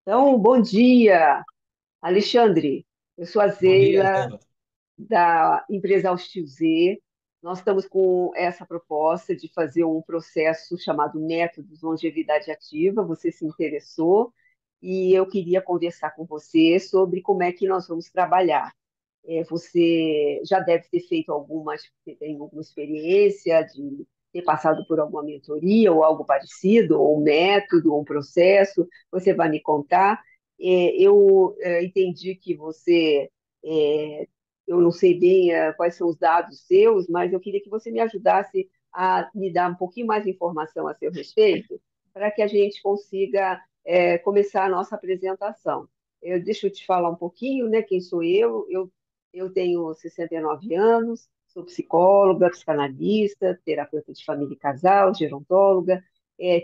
Então, bom dia, Alexandre. Eu sou a Bom dia, Zeila, Eva. da empresa Austil Z. Nós estamos com essa proposta de fazer um processo chamado Métodos Longevidade Ativa. Você se interessou e eu queria conversar com você sobre como é que nós vamos trabalhar. Você já deve ter feito você tem alguma experiência de ter passado por alguma mentoria ou algo parecido, ou um método, ou um processo, você vai me contar. Eu entendi que é, eu não sei bem quais são os dados seus, mas eu queria que você me ajudasse a me dar um pouquinho mais de informação a seu respeito, para que a gente consiga começar a nossa apresentação. Deixa eu te falar um pouquinho, né, quem sou eu. Eu tenho 69 anos, sou psicóloga, psicanalista, terapeuta de família e casal, gerontóloga.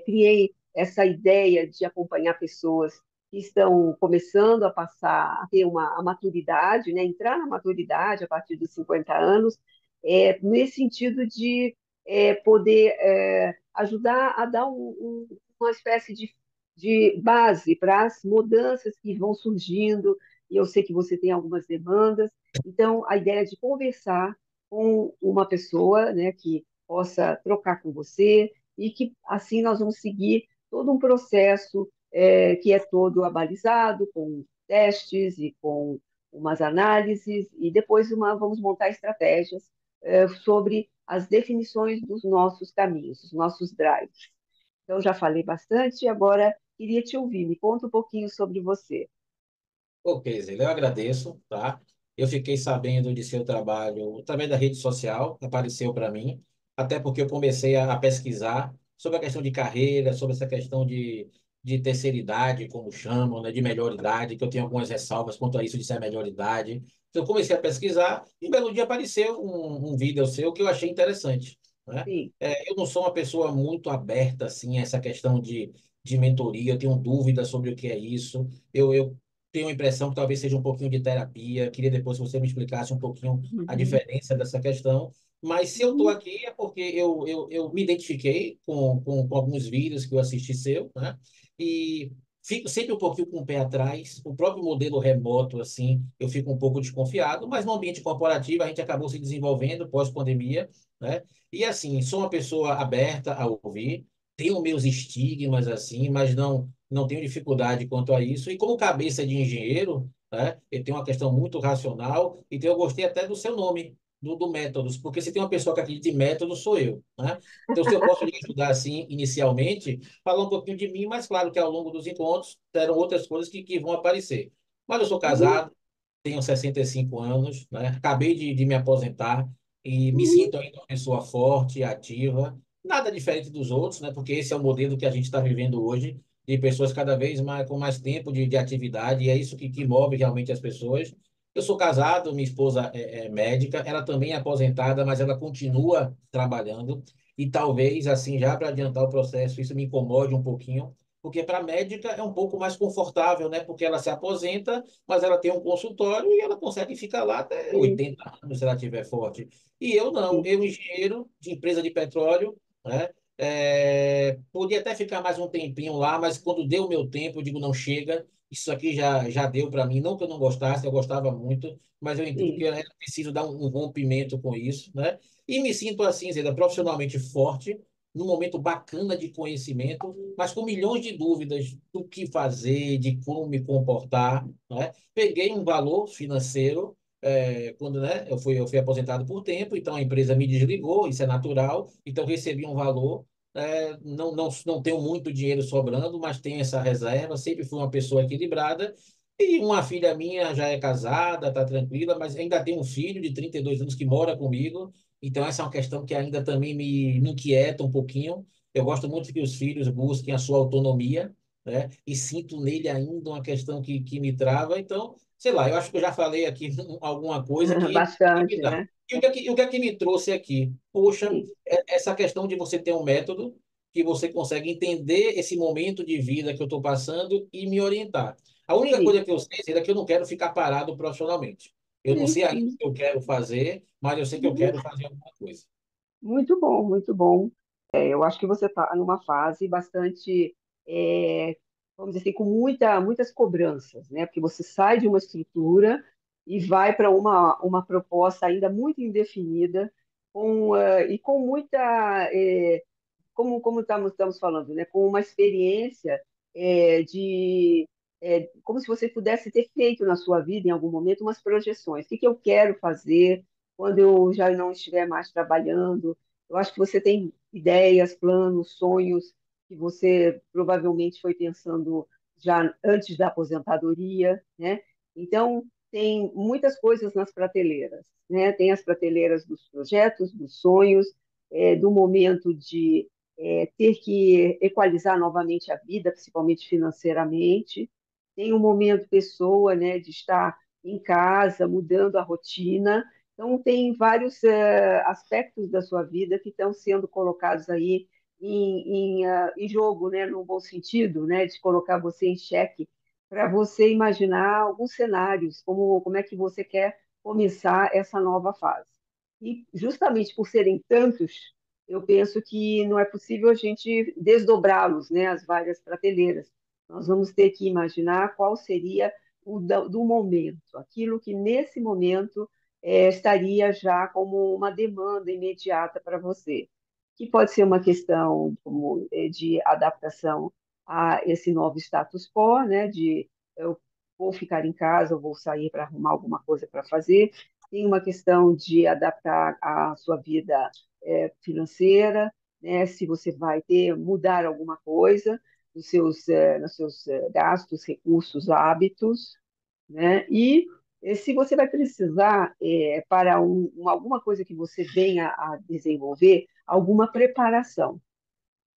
Criei essa ideia de acompanhar pessoas que estão começando a passar a ter a maturidade, né, entrar na maturidade a partir dos 50 anos, nesse sentido de poder ajudar a dar uma espécie de base para as mudanças que vão surgindo, e eu sei que você tem algumas demandas. Então, a ideia de conversar com uma pessoa, né, que possa trocar com você e que assim nós vamos seguir todo um processo que é todo abalizado, com testes e com umas análises, e depois vamos montar estratégias sobre as definições dos nossos caminhos, dos nossos drives. Então, já falei bastante, agora queria te ouvir. Me conta um pouquinho sobre você. Ok, Zé, eu agradeço, tá? Eu fiquei sabendo de seu trabalho através da rede social, apareceu para mim, até porque eu comecei a pesquisar sobre a questão de carreira, sobre essa questão de terceira idade, como chamam, né, de melhor idade, que eu tenho algumas ressalvas quanto a isso de ser melhor idade. Então, eu comecei a pesquisar e, um belo dia, apareceu um vídeo seu que eu achei interessante, né? Sim. Eu não sou uma pessoa muito aberta, assim, a essa questão de mentoria, eu tenho dúvidas sobre o que é isso. Eu tenho a impressão que talvez seja um pouquinho de terapia. Queria depois que você me explicasse um pouquinho a Uhum. diferença dessa questão. Mas se eu estou Uhum. aqui é porque eu me identifiquei com alguns vídeos que eu assisti seu, né? E fico sempre um pouquinho com o pé atrás. O próprio modelo remoto, assim, eu fico um pouco desconfiado, mas no ambiente corporativo a gente acabou se desenvolvendo pós-pandemia, né? E assim, sou uma pessoa aberta a ouvir, tenho meus estigmas, assim, mas não tenho dificuldade quanto a isso. E como cabeça de engenheiro, né, eu tenho uma questão muito racional, então eu gostei até do seu nome, do Métodos, porque se tem uma pessoa que acredita em métodos, sou eu, né? Então, se eu posso lhe ajudar assim, inicialmente, falar um pouquinho de mim, mas claro que ao longo dos encontros terão outras coisas que vão aparecer. Mas eu sou Uhum. casado, tenho 65 anos, né? Acabei de me aposentar e me Uhum. sinto ainda uma pessoa forte, ativa, nada diferente dos outros, né? Porque esse é o modelo que a gente está vivendo hoje, de pessoas cada vez mais com mais tempo de atividade, e é isso que move realmente as pessoas. Eu sou casado, minha esposa é médica, ela também é aposentada, mas ela continua trabalhando, e talvez, assim, já para adiantar o processo, isso me incomode um pouquinho, porque para a médica é um pouco mais confortável, né? Porque ela se aposenta, mas ela tem um consultório e ela consegue ficar lá até Sim, 80 anos se ela estiver forte. E eu não, sim. eu engenheiro de empresa de petróleo, né? Podia até ficar mais um tempinho lá, mas quando deu o meu tempo, eu digo, não chega, isso aqui já deu para mim. Não que eu não gostasse, eu gostava muito, mas eu entendo que Sim. eu era preciso dar um rompimento com isso, né? E me sinto assim, Zeda, profissionalmente forte, num momento bacana de conhecimento, mas com milhões de dúvidas do que fazer, de como me comportar, né? Peguei um valor financeiro quando, né, eu fui aposentado por tempo, então a empresa me desligou, isso é natural, então recebi um valor. Não tenho muito dinheiro sobrando, mas tenho essa reserva. Sempre fui uma pessoa equilibrada. E uma filha minha já é casada, está tranquila, mas ainda tem um filho de 32 anos que mora comigo. Então, essa é uma questão que ainda também me inquieta um pouquinho. Eu gosto muito que os filhos busquem a sua autonomia, né? E sinto nele ainda uma questão que me trava. Então, sei lá, eu acho que eu já falei aqui alguma coisa que me Bastante, dá. né? E o que é que me trouxe aqui? Poxa, Sim, essa questão de você ter um método que você consegue entender esse momento de vida que eu estou passando e me orientar. A única sim, coisa que eu sei é que eu não quero ficar parado profissionalmente. Eu não sim, sei ainda o sim. que eu quero fazer, mas eu sei que eu Uhum. quero fazer alguma coisa. Muito bom, muito bom. Eu acho que você está numa fase bastante, é, vamos dizer assim, com muitas cobranças, né? Porque você sai de uma estrutura e vai para uma proposta ainda muito indefinida, e com muita, como estamos falando, né? Com uma experiência como se você pudesse ter feito na sua vida, em algum momento, umas projeções. O que que eu quero fazer quando eu já não estiver mais trabalhando? Eu acho que você tem ideias, planos, sonhos que você provavelmente foi pensando já antes da aposentadoria, né? Então, tem muitas coisas nas prateleiras, né? Tem as prateleiras dos projetos, dos sonhos, do momento de ter que equalizar novamente a vida, principalmente financeiramente. Tem um momento pessoa, né, de estar em casa, mudando a rotina. Então, tem vários aspectos da sua vida que estão sendo colocados aí em jogo, né, no bom sentido, né, de colocar você em xeque, para você imaginar alguns cenários, como é que você quer começar essa nova fase. E justamente por serem tantos, eu penso que não é possível a gente desdobrá-los, né, as várias prateleiras. Nós vamos ter que imaginar qual seria do momento, aquilo que nesse momento estaria já como uma demanda imediata para você, que pode ser uma questão de adaptação a esse novo status quo, né, de eu vou ficar em casa, eu vou sair para arrumar alguma coisa para fazer. Tem uma questão de adaptar a sua vida financeira, né, se você vai mudar alguma coisa nos seus gastos, recursos, hábitos, né? E se você vai precisar, para alguma coisa que você venha a desenvolver, alguma preparação.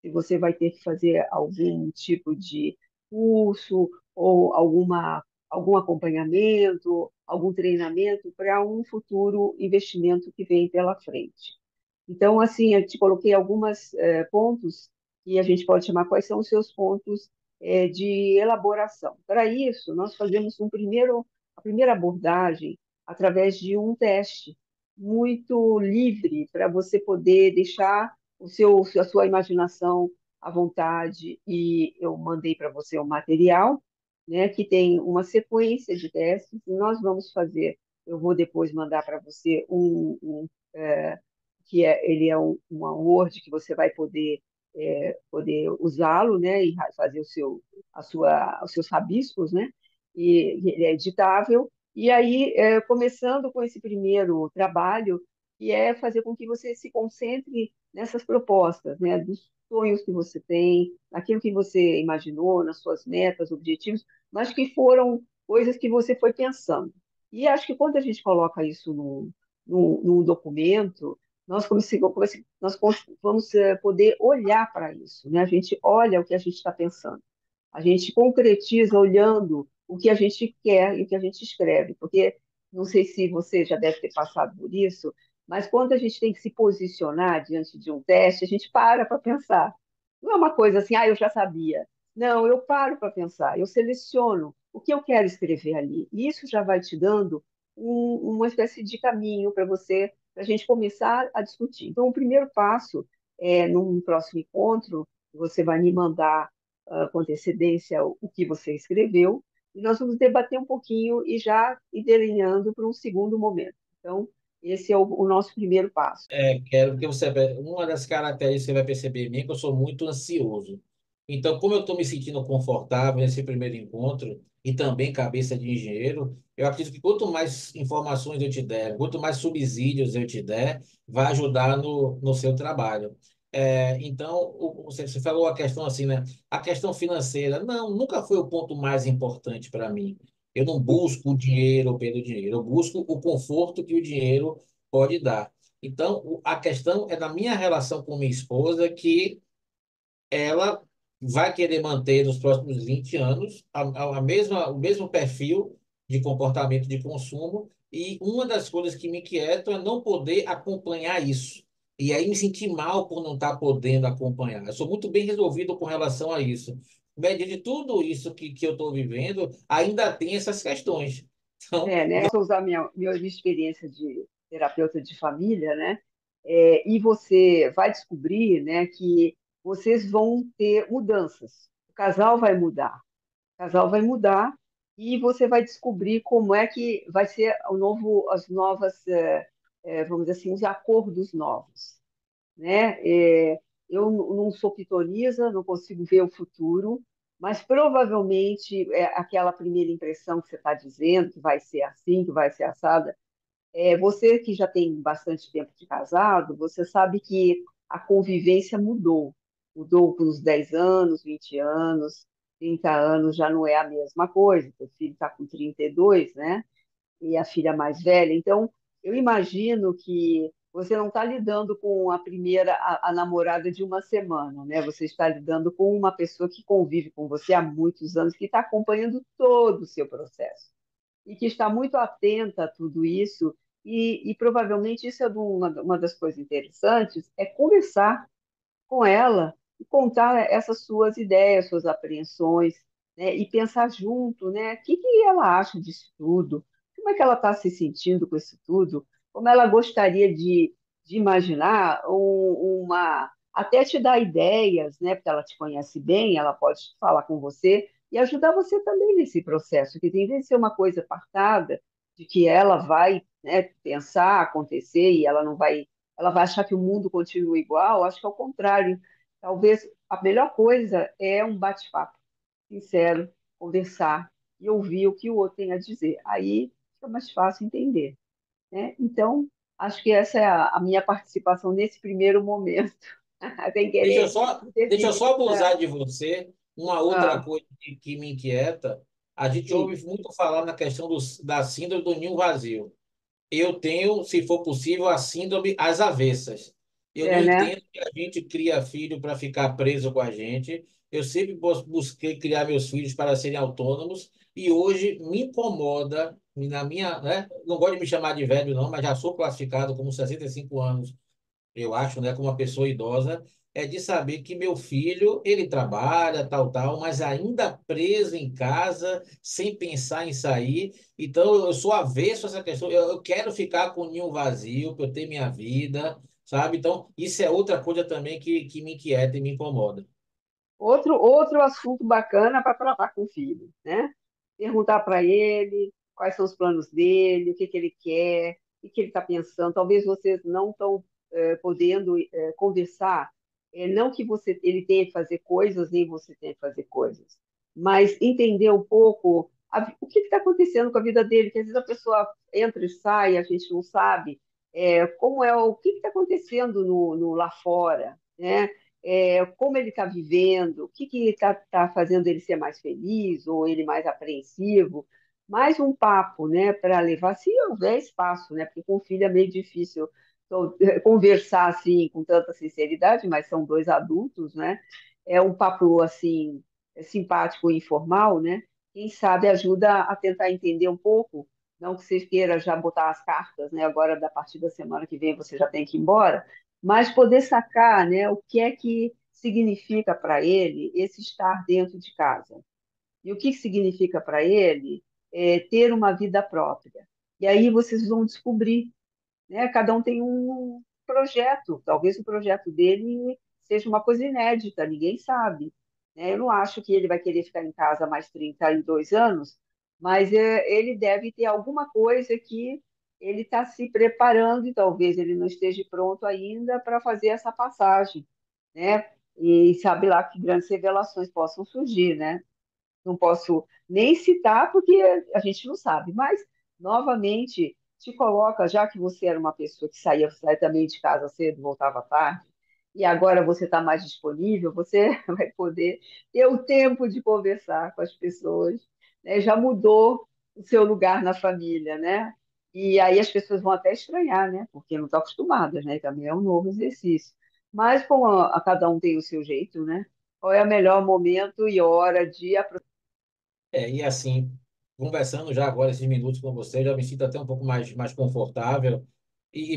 Se você vai ter que fazer algum tipo de curso ou algum acompanhamento, algum treinamento para um futuro investimento que vem pela frente. Então, assim, eu te coloquei alguns pontos que a gente pode chamar quais são os seus pontos de elaboração. Para isso, nós fazemos a primeira abordagem através de um teste muito livre para você poder deixar a sua imaginação à vontade. E eu mandei para você o material, né, que tem uma sequência de testes, e nós vamos fazer. Eu vou depois mandar para você ele é uma Word que você vai poder usá-lo, né, e fazer os seus rabiscos, né, e ele é editável. E aí, começando com esse primeiro trabalho, que é fazer com que você se concentre nessas propostas, né, dos sonhos que você tem, naquilo que você imaginou, nas suas metas, objetivos, mas que foram coisas que você foi pensando. E acho que quando a gente coloca isso num documento, nós vamos poder olhar para isso, né? A gente olha o que a gente está pensando, a gente concretiza olhando o que a gente quer e o que a gente escreve, porque não sei se você já deve ter passado por isso, mas quando a gente tem que se posicionar diante de um teste, a gente para pensar. Não é uma coisa assim, eu já sabia. Não, eu paro para pensar, eu seleciono o que eu quero escrever ali. E isso já vai te dando uma espécie de caminho para a gente começar a discutir. Então, o primeiro passo num próximo encontro, você vai me mandar com antecedência o que você escreveu, e nós vamos debater um pouquinho e já ir delineando para um segundo momento. Então, esse é o nosso primeiro passo. Quero que você. Uma das características que você vai perceber em mim é que eu sou muito ansioso. Então, como eu estou me sentindo confortável nesse primeiro encontro, e também cabeça de engenheiro, eu acredito que quanto mais informações eu te der, quanto mais subsídios eu te der, vai ajudar no seu trabalho. Então, você falou a questão assim, né? A questão financeira, não, nunca foi o ponto mais importante para mim. Eu não busco o dinheiro pelo dinheiro, eu busco o conforto que o dinheiro pode dar. Então, a questão é da minha relação com minha esposa, que ela vai querer manter nos próximos 20 anos o mesmo perfil de comportamento de consumo, e uma das coisas que me inquietam é não poder acompanhar isso. E aí me sentir mal por não estar podendo acompanhar. Eu sou muito bem resolvido com relação a isso. Média de tudo isso que eu estou vivendo, ainda tem essas questões. Então, Né? Vou usar minha experiência de terapeuta de família, né? E você vai descobrir, né, que vocês vão ter mudanças. O casal vai mudar. O casal vai mudar e você vai descobrir como é que vai ser o novo, as novas, vamos dizer assim, os acordos novos, né? Eu não sou pitonisa, não consigo ver o futuro, mas provavelmente aquela primeira impressão que você está dizendo, que vai ser assim, que vai ser assada, você que já tem bastante tempo de casado, você sabe que a convivência mudou. Mudou com uns 10 anos, 20 anos, 30 anos já não é a mesma coisa. Seu filho está com 32, né? E a filha mais velha. Então, eu imagino que você não está lidando com a primeira, a namorada de uma semana, né? Você está lidando com uma pessoa que convive com você há muitos anos, que está acompanhando todo o seu processo e que está muito atenta a tudo isso. E provavelmente isso é uma das coisas interessantes, é conversar com ela e contar essas suas ideias, suas apreensões, né? E pensar junto, né? O que que ela acha disso tudo? Como é que ela está se sentindo com isso tudo? Como ela gostaria de imaginar até te dar ideias, né? Porque ela te conhece bem, ela pode falar com você e ajudar você também nesse processo, que tem que ser uma coisa apartada de que ela vai, né, pensar, acontecer e ela vai achar que o mundo continua igual. Acho que é o contrário. Talvez a melhor coisa é um bate-papo sincero, conversar e ouvir o que o outro tem a dizer. Aí fica mais fácil entender, né? Então, acho que essa é a minha participação nesse primeiro momento. Sem Deixa eu querer só, me deixa eu definir. só abusar de você. Uma outra Ah, coisa que me inquieta, a gente sim, ouve muito falar na questão da síndrome do ninho vazio. Eu tenho, se for possível, a síndrome às avessas. Eu não né? entendo que a gente cria filho para ficar preso com a gente. Eu sempre busquei criar meus filhos para serem autônomos e hoje me incomoda, na minha, né? Não gosto de me chamar de velho, não, mas já sou classificado como 65 anos, eu acho, né, como uma pessoa idosa, é de saber que meu filho, ele trabalha, tal, tal, mas ainda preso em casa, sem pensar em sair. Então, eu sou avesso a essa questão. Eu quero ficar com o ninho vazio, para eu ter minha vida, sabe? Então, isso é outra coisa também que me inquieta e me incomoda. Outro assunto bacana para tratar com o filho, né? Perguntar para ele quais são os planos dele, o que que ele quer, o que ele está pensando. Talvez vocês não estão podendo conversar, não que ele tenha que fazer coisas, nem você tenha que fazer coisas, mas entender um pouco o que está acontecendo com a vida dele, que às vezes a pessoa entra e sai, a gente não sabe como é o que está acontecendo no lá fora, né? Como ele está vivendo, o que está fazendo ele ser mais feliz ou ele mais apreensivo. Mais um papo, né, para levar, se houver espaço, né, porque com filho é meio difícil conversar assim com tanta sinceridade, mas são dois adultos, né? É um papo assim simpático e informal, né? Quem sabe ajuda a tentar entender um pouco, não que você queira já botar as cartas, né? Agora da partir da semana que vem você já tem que ir embora, mas poder sacar, né, o que é que significa para ele esse estar dentro de casa. E o que significa para ele ter uma vida própria. E aí vocês vão descobrir, né? Cada um tem um projeto, talvez o projeto dele seja uma coisa inédita, ninguém sabe, né? Eu não acho que ele vai querer ficar em casa mais 32 anos, mas ele deve ter alguma coisa que ele está se preparando e talvez ele não esteja pronto ainda para fazer essa passagem, né? E sabe lá que grandes revelações possam surgir, né? Não posso nem citar porque a gente não sabe, mas novamente te coloca, já que você era uma pessoa que saía também de casa cedo, voltava tarde, e agora você está mais disponível, você vai poder ter o tempo de conversar com as pessoas, né? Já mudou o seu lugar na família, né? E aí as pessoas vão até estranhar, né? Porque não estão acostumadas, né? Também é um novo exercício. Mas como a cada um tem o seu jeito, né? Qual é o melhor momento e hora de E assim, conversando já agora esses minutos com você, eu já me sinto até um pouco mais confortável.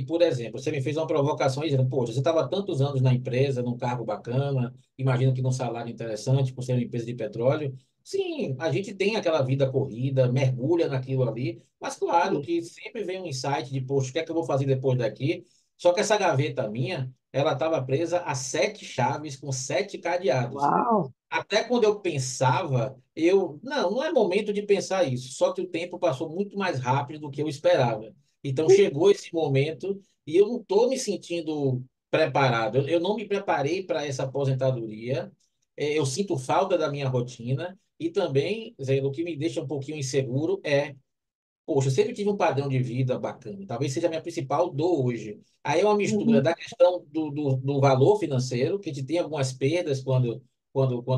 Por exemplo, você me fez uma provocação dizendo, poxa, você estava tantos anos na empresa, num cargo bacana, imagino que num salário interessante, por ser uma empresa de petróleo. Sim, a gente tem aquela vida corrida, mergulha naquilo ali, mas claro aproveitar? que sempre vem um insight de, poxa, o que é que eu vou fazer depois daqui? Só que essa gaveta minha, ela estava presa a 7 chaves com 7 cadeados. Uau! Até quando eu pensava, não é momento de pensar isso. Só que o tempo passou muito mais rápido do que eu esperava. Então chegou esse momento e eu não estou me sentindo preparado. Eu não me preparei para essa aposentadoria. Eu sinto falta da minha rotina e também, Zé, o que me deixa um pouquinho inseguro é, poxa, eu sempre tive um padrão de vida bacana. Talvez seja a minha principal dor hoje. Aí é uma mistura Uhum, da questão do valor financeiro, que a gente tem algumas perdas quando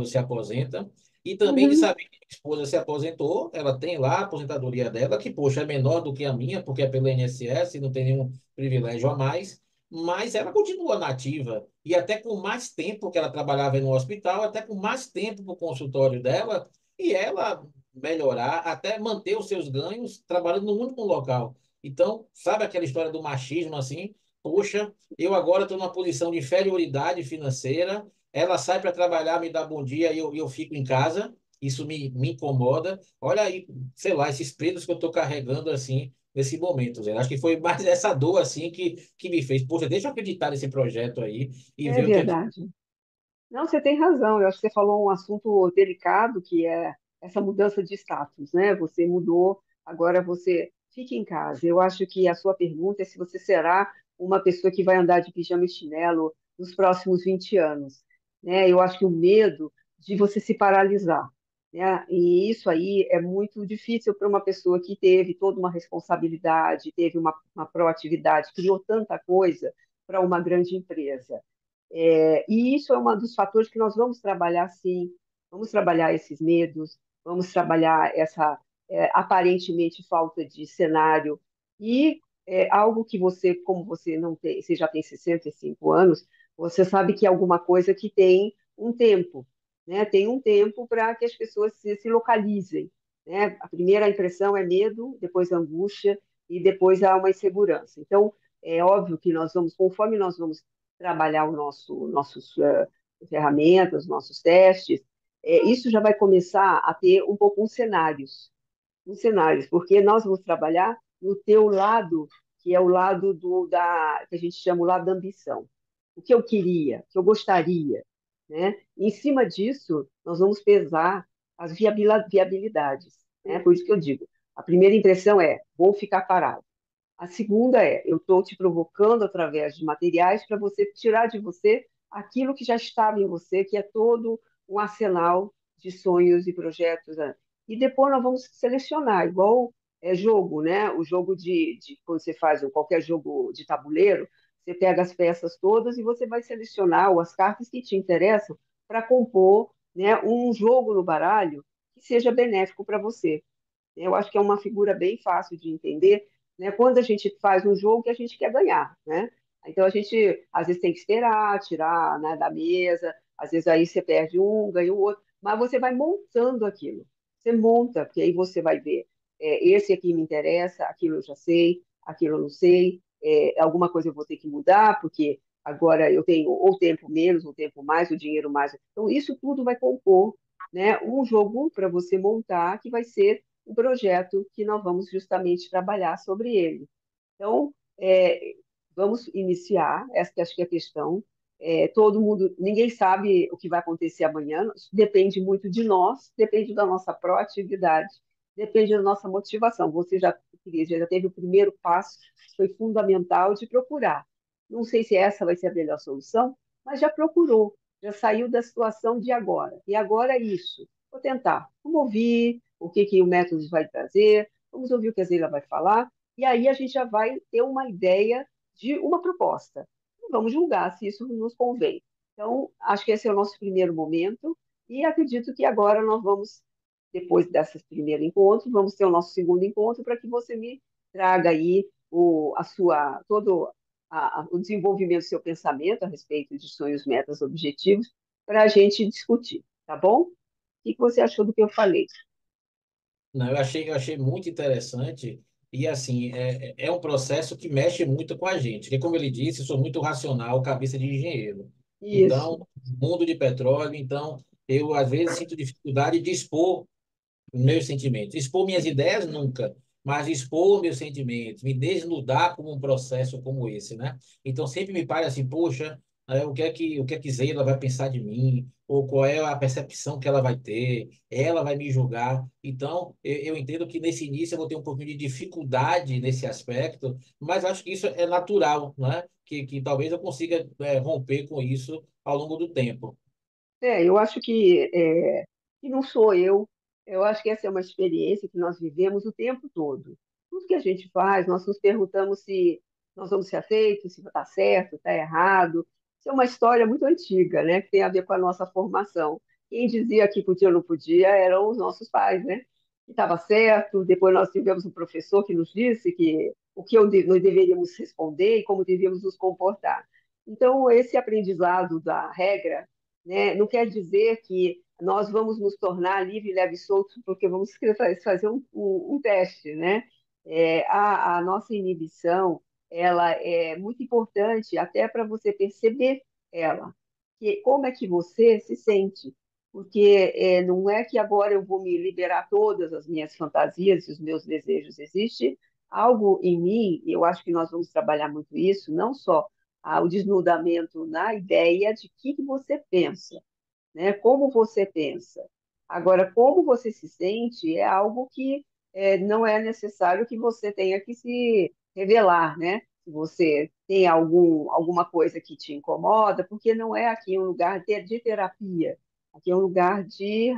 se aposenta, e também de uhum. saber que minha esposa se aposentou, ela tem lá a aposentadoria dela, que, poxa, é menor do que a minha, porque é pelo INSS, não tem nenhum privilégio a mais, mas ela continua nativa. E até com mais tempo que ela trabalhava no hospital, até com mais tempo para o consultório dela, e ela melhorar, até manter os seus ganhos trabalhando no único local. Então, sabe aquela história do machismo assim? Poxa, eu agora estou numa posição de inferioridade financeira, ela sai para trabalhar, me dá bom dia e eu fico em casa, isso me incomoda. Olha aí, sei lá, esses pesos que eu estou carregando assim nesse momento, Zé. Acho que foi mais essa dor assim que me fez, poxa, deixa eu acreditar nesse projeto aí e É ver o que é que. verdade. Não, você tem razão. Eu acho que você falou um assunto delicado, que é essa mudança de status, né? Você mudou, agora você fica em casa. Eu acho que a sua pergunta é se você será uma pessoa que vai andar de pijama e chinelo nos próximos 20 anos, né? Eu acho que o medo de você se paralisar, né? E isso aí é muito difícil para uma pessoa que teve toda uma responsabilidade, teve uma proatividade, criou tanta coisa para uma grande empresa. E isso é um dos fatores que nós vamos trabalhar, sim. Vamos trabalhar esses medos, vamos trabalhar essa aparentemente falta de cenário. E algo que você, como você não tem, você já tem 65 anos, você sabe que é alguma coisa que tem um tempo, né? Tem um tempo para que as pessoas se localizem, né? A primeira impressão é medo, depois angústia e depois há uma insegurança. Então, é óbvio que nós vamos, conforme nós vamos trabalhar nossos ferramentas, nossos testes, isso já vai começar a ter um pouco uns cenários, porque nós vamos trabalhar no teu lado, que é o lado que a gente chama o lado da ambição. O que eu queria, o que eu gostaria, né? E em cima disso, nós vamos pesar as viabilidades, né? Por isso que eu digo, a primeira impressão é, vou ficar parado. A segunda é, eu estou te provocando através de materiais para você tirar de você aquilo que já estava em você, que é todo um arsenal de sonhos e projetos, né? E depois nós vamos selecionar, igual jogo, né? O jogo quando você faz qualquer jogo de tabuleiro, você pega as peças todas e você vai selecionar ou as cartas que te interessam para compor, né, um jogo no baralho que seja benéfico para você. Eu acho que é uma figura bem fácil de entender, né? Quando a gente faz um jogo que a gente quer ganhar, né? Então a gente às vezes tem que esperar, tirar, né, da mesa, às vezes aí você perde um, ganha o outro, mas você vai montando aquilo. Você monta, porque aí você vai ver, esse aqui me interessa, aquilo eu já sei, aquilo eu não sei, alguma coisa eu vou ter que mudar, porque agora eu tenho ou tempo menos, ou tempo mais, o dinheiro mais. Então isso tudo vai compor, né, um jogo para você montar que vai ser um projeto que nós vamos justamente trabalhar sobre ele. Então, vamos iniciar, essa que acho que é a questão. Todo mundo, ninguém sabe o que vai acontecer amanhã, depende muito de nós, depende da nossa proatividade, depende da nossa motivação. Você já, Cris, já teve o primeiro passo, foi fundamental de procurar. Não sei se essa vai ser a melhor solução, mas já procurou, já saiu da situação de agora. E agora é isso. Vou tentar. Vamos ouvir o que o método vai trazer, vamos ouvir o que a Zeila vai falar, e aí a gente já vai ter uma ideia de uma proposta. E vamos julgar se isso nos convém. Então, acho que esse é o nosso primeiro momento, e acredito que agora nós vamos, depois desse primeiro encontro, vamos ter o nosso segundo encontro para que você me traga aí todo o desenvolvimento do seu pensamento a respeito de sonhos, metas, objetivos, para a gente discutir, tá bom? O que você achou do que eu falei? Não, eu achei muito interessante e assim, é um processo que mexe muito com a gente, porque como ele disse, eu sou muito racional, cabeça de engenheiro. Então, Isso. mundo de petróleo, então eu às vezes sinto dificuldade de expor meus sentimentos. Expor minhas ideias, nunca. mas expor meus sentimentos, me desnudar como um processo como esse, né? Então sempre me parece assim, poxa, o que é que Zeila vai pensar de mim? Ou qual é a percepção que ela vai ter? Ela vai me julgar? Então, eu entendo que nesse início eu vou ter um pouquinho de dificuldade nesse aspecto, mas acho que isso é natural, né? Que talvez eu consiga, romper com isso ao longo do tempo. Eu acho que não sou eu acho que essa é uma experiência que nós vivemos o tempo todo. Tudo que a gente faz, nós nos perguntamos se nós vamos ser aceitos, se está certo, está errado. Isso é uma história muito antiga, né, que tem a ver com a nossa formação. Quem dizia que podia ou não podia eram os nossos pais, né? Que estava certo. Depois nós tivemos um professor que nos disse que nós deveríamos responder e como devíamos nos comportar. Então, esse aprendizado da regra, né? Não quer dizer que nós vamos nos tornar livre, leve e solto porque vamos fazer um teste, né? A nossa inibição, ela é muito importante até para você perceber ela, que como é que você se sente, porque não é que agora eu vou me liberar todas as minhas fantasias e os meus desejos, existe algo em mim, e eu acho que nós vamos trabalhar muito isso, não só o desnudamento na ideia de que você pensa, né? Como você pensa. Agora, como você se sente é algo que não é necessário que você tenha que se revelar, né? Se você tem alguma coisa que te incomoda, porque não é aqui um lugar de terapia, aqui é um lugar de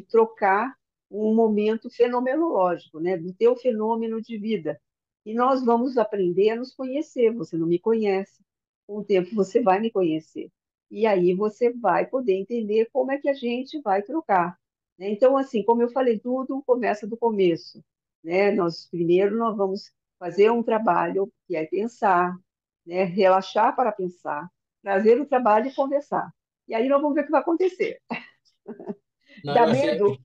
trocar um momento fenomenológico, né? Do teu fenômeno de vida. E nós vamos aprender a nos conhecer. Você não me conhece. Com o tempo você vai me conhecer. E aí você vai poder entender como é que a gente vai trocar, né? Então, assim, como eu falei, tudo começa do começo, né? Nós vamos fazer um trabalho que é pensar, né? Relaxar para pensar, trazer o trabalho e conversar. E aí nós vamos ver o que vai acontecer. Não, Dá eu achei. medo?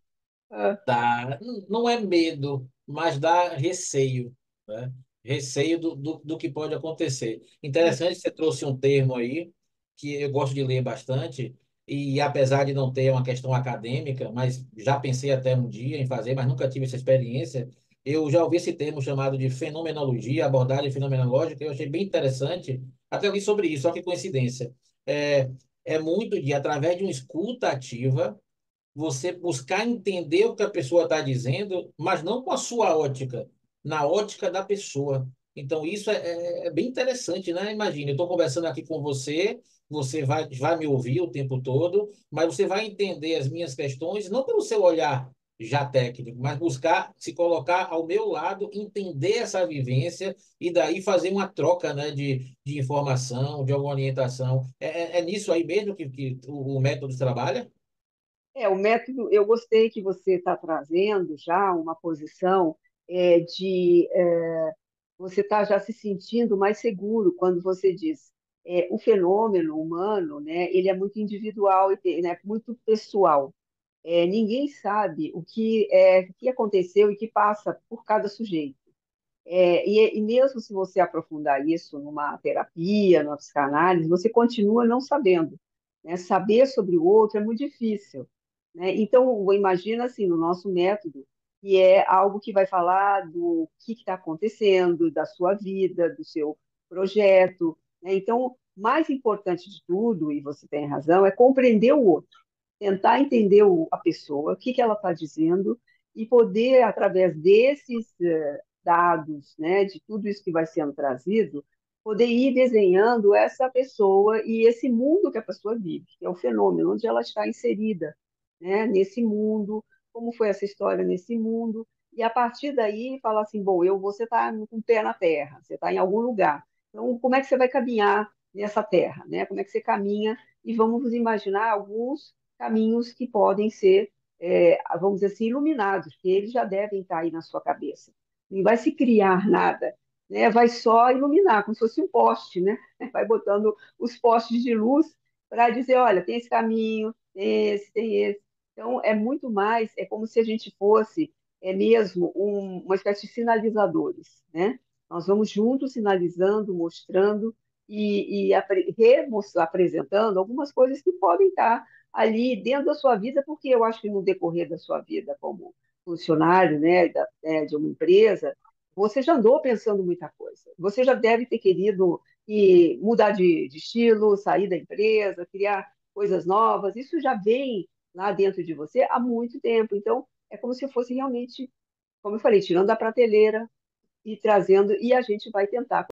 Ah, Dá, não é medo, mas dá receio, né? Receio do que pode acontecer. Interessante, você trouxe um termo aí que eu gosto de ler bastante, e apesar de não ter uma questão acadêmica, mas já pensei até um dia em fazer, mas nunca tive essa experiência. Eu já ouvi esse termo chamado de fenomenologia, abordagem fenomenológica, eu achei bem interessante. Até li sobre isso, só que coincidência. É, é muito de, através de uma escuta ativa, você buscar entender o que a pessoa está dizendo, mas não com a sua ótica, na ótica da pessoa. Então, isso é bem interessante, né? Imagina, eu estou conversando aqui com você, você vai me ouvir o tempo todo, mas você vai entender as minhas questões, não pelo seu olhar já técnico, mas buscar se colocar ao meu lado, entender essa vivência e daí fazer uma troca, né, de informação, de alguma orientação. É nisso aí mesmo que o método trabalha? o método, eu gostei que você está trazendo já uma posição você está já se sentindo mais seguro quando você diz o fenômeno humano, né, ele é muito individual e né, muito pessoal. Ninguém sabe o que aconteceu e que passa por cada sujeito. E mesmo se você aprofundar isso numa terapia, numa psicanálise, você continua não sabendo, né? Saber sobre o outro é muito difícil, né? Então, imagina assim, no nosso método, que é algo que vai falar do que está acontecendo, da sua vida, do seu projeto, né? Então, mais importante de tudo, e você tem razão, é compreender o outro, tentar entender a pessoa, o que ela está dizendo, e poder, através desses dados, né, de tudo isso que vai sendo trazido, poder ir desenhando essa pessoa e esse mundo que a pessoa vive, que é o fenômeno, onde ela está inserida, né, nesse mundo, como foi essa história nesse mundo, e a partir daí falar assim, bom, você está com o pé na terra, você está em algum lugar, então como é que você vai caminhar nessa terra, né? Como é que você caminha? E vamos imaginar alguns caminhos que podem ser, vamos dizer assim, iluminados, que eles já devem estar aí na sua cabeça. Não vai se criar nada, né? Vai só iluminar, como se fosse um poste, né? Vai botando os postes de luz para dizer, olha, tem esse caminho, tem esse, tem esse. Então, é muito mais, é como se a gente fosse mesmo uma espécie de sinalizadores, né? Nós vamos juntos sinalizando, mostrando apresentando algumas coisas que podem estar ali dentro da sua vida, porque eu acho que no decorrer da sua vida como funcionário, né, de uma empresa, você já andou pensando muita coisa. Você já deve ter querido mudar de estilo, sair da empresa, criar coisas novas. Isso já vem lá dentro de você há muito tempo. Então, é como se fosse realmente, como eu falei, tirando da prateleira e trazendo, e a gente vai tentar